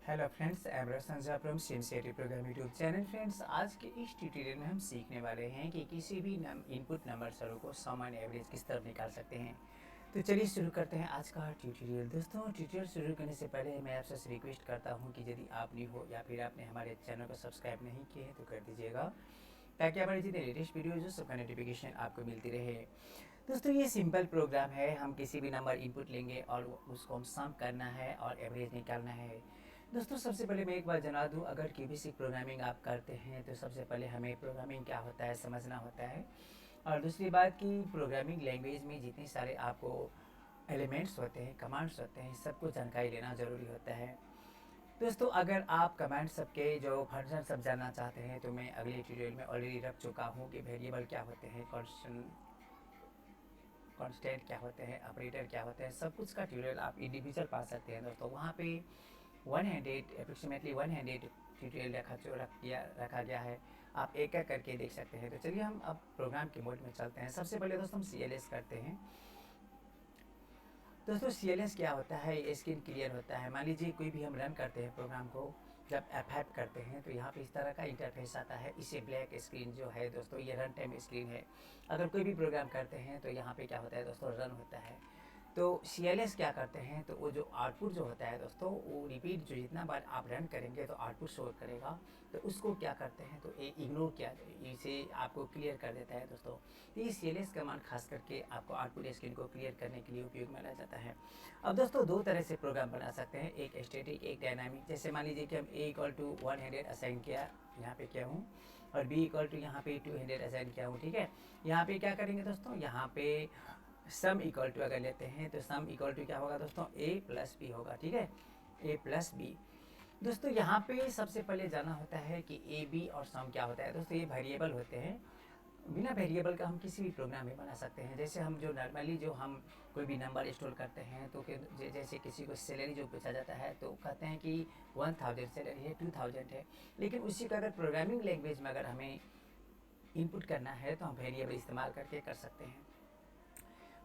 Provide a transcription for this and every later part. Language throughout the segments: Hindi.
Hello friends, I am Rasan from sincerity programme YouTube channel. Friends, आज के इस ट्यूटोरियल में हम सीखने वाले हैं कि किसी भी इनपुट नंबर सरों को सम एंड एवरेज किस तरह निकाल सकते हैं। तो चलिए शुरू करते हैं आज का ट्यूटोरियल। दोस्तों, ट्यूटोरियल शुरू करने से पहले मैं आपसे रिक्वेस्ट करता हूं कि यदि आप न्यू हो या फिर आपने हमारे चैनल को सब्सक्राइब नहीं किए हैं तो कर दीजिएगा, ताकि हमारे जितने लेटेस्ट वीडियो जो सबका नोटिफिकेशन आपको मिलती रहे। दोस्तों, ये सिंपल प्रोग्राम है। हम किसी भी नंबर इनपुट लेंगे और उसको हम सम करना है और एवरेज निकालना है। दोस्तों, सबसे पहले मैं एक बात जना दूं, अगर केबीसी प्रोग्रामिंग आप करते हैं तो सबसे पहले हमें प्रोग्रामिंग क्या होता है समझना होता है। और दूसरी बात कि प्रोग्रामिंग लैंग्वेज में जितने सारे आपको एलिमेंट्स होते हैं, कमांड्स होते हैं, सबको जानकारी लेना ज़रूरी होता है। दोस्तों, अगर आप कमांड सबके जो फंक्शन सब जानना चाहते हैं तो मैं अगले ट्यूटोरियल में ऑलरेडी रख चुका हूँ कि वेरिएबल क्या होते हैं, कॉन्स्टेंट क्या होते हैं, ऑपरेटर क्या होते हैं, सब कुछ का ट्यूटोरियल आप इंडिविजुअल पा सकते हैं। दोस्तों, वहाँ पे 100 अप्रोक्सीमेटली 100 ट्यूटोरियल रखा गया है। आप एक एक करके देख सकते हैं। तो चलिए हम अब प्रोग्राम के मोड में चलते हैं। सबसे पहले दोस्तों हम CLS करते हैं। दोस्तों, CLS क्या होता है, ये स्क्रीन क्लियर होता है। मान लीजिए कोई भी हम रन करते हैं प्रोग्राम को, जब F5 करते हैं तो यहाँ पे इस तरह का इंटरफेस आता है। इसे ब्लैक स्क्रीन जो है दोस्तों, ये रन टाइम स्क्रीन है। अगर कोई भी प्रोग्राम करते हैं तो यहाँ पे क्या होता है दोस्तों, रन होता है। तो CLS क्या करते हैं, तो वो जो आउटपुट जो होता है दोस्तों, वो रिपीट जो जितना बार आप रन करेंगे तो आउटपुट शो करेगा। तो उसको क्या करते हैं, तो ये इग्नोर किया, इसे आपको क्लियर कर देता है दोस्तों। तो ये CLS कमांड खास करके आपको आउटपुट स्क्रीन को क्लियर करने के लिए उपयोग में लाया जाता है। अब दोस्तों, दो तरह से प्रोग्राम बना सकते हैं, एक स्टैटिक एक डायनामिक। जैसे मान लीजिए कि हम A=100 असाइन किया, यहाँ पे किया हूँ, और B= यहाँ पे 200 असाइन किया हूँ। ठीक है, यहाँ पे क्या करेंगे दोस्तों, यहाँ पे सम इक्वल टू अगर लेते हैं तो सम इक्वल टू क्या होगा दोस्तों, A+B होगा। ठीक है, A+B। दोस्तों, यहाँ पे सबसे पहले जाना होता है कि A B और सम क्या होता है। दोस्तों, ये वेरिएबल होते हैं। बिना वेरिएबल का हम किसी भी प्रोग्राम में बना सकते हैं। जैसे हम जो नॉर्मली जो हम कोई भी नंबर स्टोर करते हैं तो जैसे किसी को सैलरी जो पूछा जाता है तो कहते हैं कि 1000 सैलरी है, 2000 है। लेकिन उसी का अगर प्रोग्रामिंग लैंग्वेज में अगर हमें इनपुट करना है तो हम वेरिएबल इस्तेमाल करके कर सकते हैं।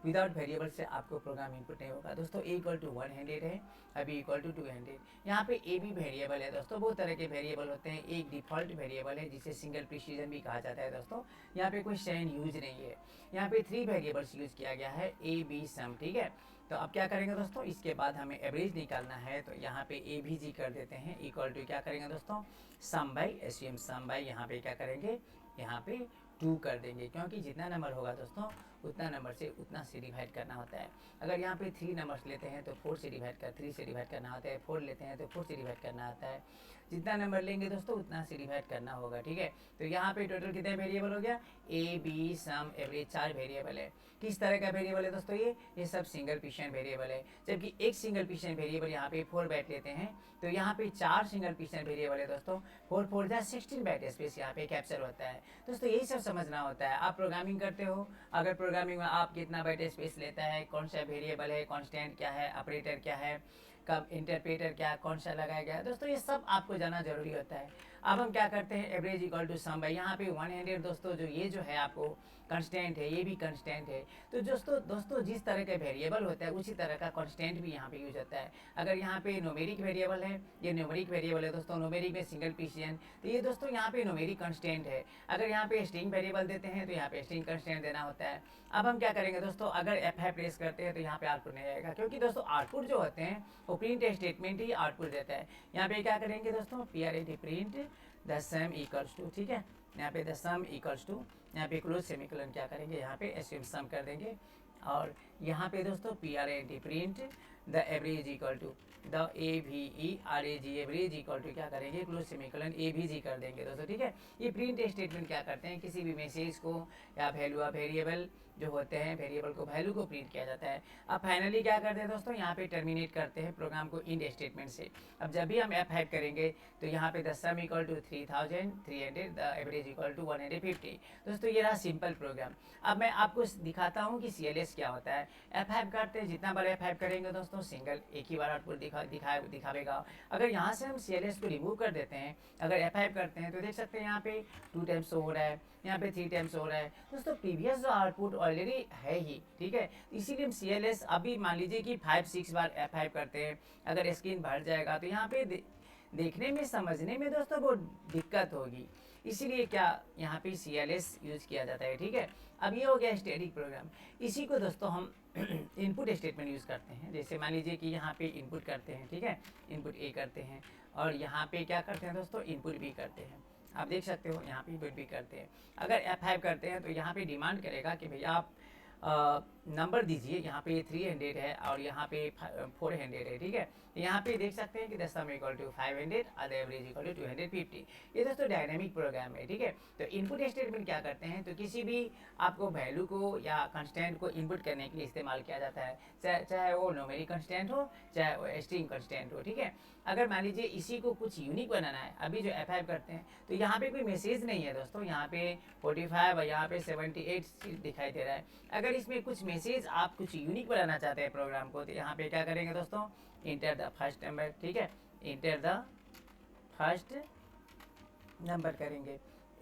विदाउट वेरिएबल से आपको प्रोग्राम इनपुट नहीं होगा। दोस्तों, A=100 है, अभी B=200। यहाँ पे A भी वेरिएबल है। दोस्तों, बहुत तरह के वेरिएबल होते हैं। एक डिफ़ॉल्ट वेरिएबल है जिसे सिंगल प्रिसीजन भी कहा जाता है। दोस्तों, यहाँ पे कोई स्टैंड यूज नहीं है। यहाँ पे 3 वेरिएबल्स यूज किया गया है, A B सम। ठीक है, तो अब क्या करेंगे दोस्तों, इसके बाद हमें एवरेज निकालना है। तो यहाँ पे AVG कर देते हैं, इक्वल टू क्या करेंगे दोस्तों, सम बाई एसयूम सम बाई, यहाँ पे क्या करेंगे, यहाँ पे 2 कर देंगे, क्योंकि जितना नंबर होगा दोस्तों उतना नंबर से उतना से डिवाइड करना होता है। अगर यहाँ पे 3 नंबर्स लेते हैं तो 3 से डिवाइड करना होता है। 4 लेते हैं तो 4 से डिवाइड करना होता है। जितना नंबर लेंगे दोस्तों उतना से डिवाइड करना होगा। ठीक है, तो यहाँ पे टोटल कितने वेरिएबल हो गया, A B sum average 4 variable है। किस तरह का वेरिएबल है दोस्तों, ये सब सिंगल पिशन वेरिएबल है। जबकि एक सिंगल पिशन वेरिएबल यहाँ पे 4 बाइट लेते हैं, तो यहाँ पे 4 सिंगल पिशन वेरिएबल है दोस्तों। 4×4=16 बाइट स्पेस यहाँ पे कैप्चर होता है। दोस्तों, यही सब समझना होता है। आप प्रोग्रामिंग करते हो, अगर प्रोग्रामिंग में आप कितना बाइट स्पेस लेता है, कौन सा वेरिएबल है, कांस्टेंट क्या है, ऑपरेटर क्या है, कब इंटरप्रेटर क्या, कौन सा लगाया गया है, दोस्तों ये सब आपको जानना जरूरी होता है। अब हम क्या करते हैं, average equal to sum by, यहाँ पे 100 दोस्तों, जो ये जो है आपको कंस्टेंट है, ये भी कंस्टेंट है। तो दोस्तों जिस तरह का वेरिएबल होता है उसी तरह का कंस्टेंट भी यहाँ पे यूज होता है। अगर यहाँ पे न्यूमेरिक वेरिएबल है, ये न्यूमेरिक वेरिएबल है दोस्तों, न्यूमेरिक में सिंगल प्रिसिजन, तो ये दोस्तों यहाँ पे न्यूमेरिक कंस्टेंट है। अगर यहाँ पे स्ट्रिंग वेरिएबल देते हैं तो यहाँ पे स्ट्रिंग कंस्टेंट देना होता है। अब हम क्या करेंगे दोस्तों, अगर F5 प्रेस करते हैं तो यहाँ पे आउटपुट नहीं आएगा, क्योंकि दोस्तों आउटपुट जो होते हैं वो प्रिंट स्टेटमेंट ही आउटपुट देता है। यहाँ पे क्या करेंगे दोस्तों, print the sum equals to. ठीक है, यहाँ पे द सम इक्वल्स टू, यहाँ पे क्लोज सेमीकोलन क्या करेंगे, यहाँ पे एस्यूम सम कर देंगे। और यहाँ पे दोस्तों print the average equal to the AVERAG average equal to क्या करेंगे, क्लोज सेमीकोलन AVG कर देंगे दोस्तों। ठीक है, ये प्रिंट स्टेटमेंट क्या करते हैं, किसी भी मैसेज को या वैल्यू ऑफ वेरिएबल जो होते हैं, वेरिएबल को वैल्यू को प्रिंट किया जाता है। अब फाइनली क्या करते हैं दोस्तों, यहाँ पे टर्मिनेट करते हैं प्रोग्राम को इंड स्टेटमेंट से। अब जब भी हम F5 करेंगे तो यहाँ पे the sum equal to 3300, the average equal to 150। दोस्तों, ये रहा सिंपल प्रोग्राम। अब मैं आपको दिखाता हूँ कि CLS क्या होता है। F5 करते हैं, जितना बार F5 करेंगे दोस्तों सिंगल एक ही बार आउटपुट दिखावेगा। अगर यहाँ से हम CLS को रिमूव कर देते हैं, अगर F5 करते हैं तो देख सकते हैं यहाँ पे 2 टाइम्स हो रहा है, यहाँ पे 3 टाइम्स हो रहा है। दोस्तों, प्रीवियस जो आउटपुट ऑलरेडी है ही। ठीक है, इसीलिए हम CLS अभी मान लीजिए कि 5-6 बार F5 करते हैं, अगर स्क्रीन भर जाएगा तो यहाँ पे देखने में समझने में दोस्तों वो दिक्कत होगी, इसीलिए क्या यहाँ पे CLS यूज किया जाता है। ठीक है, अब ये हो गया स्टैटिक प्रोग्राम। इसी को दोस्तों हम इनपुट स्टेटमेंट यूज़ करते हैं। जैसे मान लीजिए कि यहाँ पे इनपुट करते हैं, ठीक है, इनपुट A करते हैं और यहाँ पे क्या करते हैं दोस्तों, इनपुट B करते हैं। आप देख सकते हो यहाँ पे इनपुट B करते हैं। अगर F5 करते हैं तो यहाँ पे डिमांड करेगा कि भैया आप नंबर दीजिए। यहाँ पे 300 है और यहाँ पे 400 है। ठीक है, यहाँ पे देख सकते हैं कि the sum equal to 500, other average equal to 250। ये दोस्तों डायनामिक प्रोग्राम है। ठीक है, तो इनपुट स्टेटमेंट क्या करते हैं, तो किसी भी आपको वैल्यू को या कंस्टेंट को इनपुट करने के लिए इस्तेमाल किया जाता है, चाहे वो न्यूमेरिक कंस्टेंट हो चाहे वो स्ट्रिंग कंस्टेंट हो। ठीक है, अगर मान लीजिए इसी को कुछ यूनिक बनाना है, अभी जो F5 करते हैं तो यहाँ पे कोई मैसेज नहीं है दोस्तों, यहाँ पे 45 और यहाँ पे 78 दिखाई दे रहा है। अगर इसमें कुछ मैसेज आप कुछ यूनिक बनाना चाहते हैं प्रोग्राम को, तो यहाँ पे क्या करेंगे दोस्तों, इंटर द फर्स्ट नंबर। ठीक है, इंटर द फर्स्ट नंबर करेंगे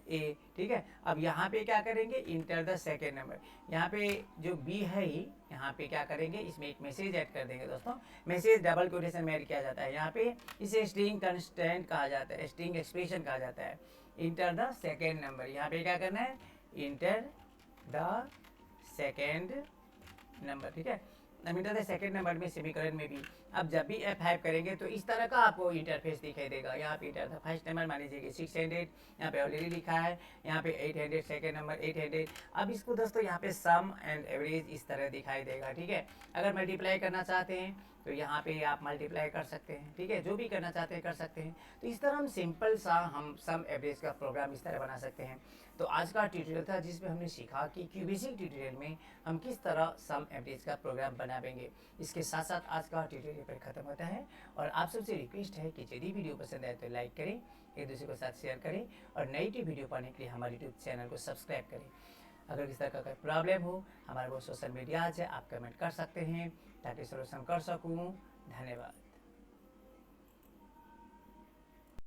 A। ठीक है, अब यहाँ पे क्या करेंगे, इंटर द सेकेंड नंबर। यहाँ पे जो B है ही, यहाँ पे क्या करेंगे, इसमें एक मैसेज ऐड कर देंगे दोस्तों। मैसेज डबल कोटेशन में ऐड किया जाता है। यहाँ पे इसे स्ट्रिंग कंस्टेंट कहा जाता है, स्ट्रिंग एक्सप्रेशन कहा जाता है। इंटर द सेकेंड नंबर, यहाँ पे क्या करना है, इंटर द सेकेंड नंबर। ठीक है, अब इंटर द सेकेंड नंबर में सेमीकोलन में भी अब जब भी F5 करेंगे तो इस तरह का आपको इंटरफेस दिखाई देगा। यहाँ पे इंटर द फर्स्ट नंबर, मान लीजिए कि 600, यहाँ पे ऑलरेडी लिखा है, यहाँ पे 800, सेकेंड नंबर 800। अब इसको दोस्तों यहाँ पे सम एंड एवरेज इस तरह दिखाई देगा। ठीक है, अगर मल्टीप्लाई करना चाहते हैं तो यहाँ पे आप मल्टीप्लाई कर सकते हैं। ठीक है, जो भी करना चाहते हैं कर सकते हैं। तो इस तरह हम सिंपल सा हम सम एवरेज का प्रोग्राम इस तरह बना सकते हैं। तो आज का ट्यूटोरियल था जिसमें हमने सीखा कि क्यूबेसिक ट्यूटोरियल में हम किस तरह सम एवरेज का प्रोग्राम बनाएंगे। इसके साथ साथ आज का ट्यूटोरियल पर खत्म होता है और आप सबसे रिक्वेस्ट है कि यदि वीडियो पसंद आए तो लाइक करें, एक दूसरे के साथ शेयर करें और नई वीडियो पाने के लिए हमारे यूट्यूब चैनल को सब्सक्राइब करें। अगर किसी तरह का कोई प्रॉब्लम हो, हमारे वो सोशल मीडिया है, आप कमेंट कर सकते हैं ताकि सोल्यूशन कर सकूँ। धन्यवाद।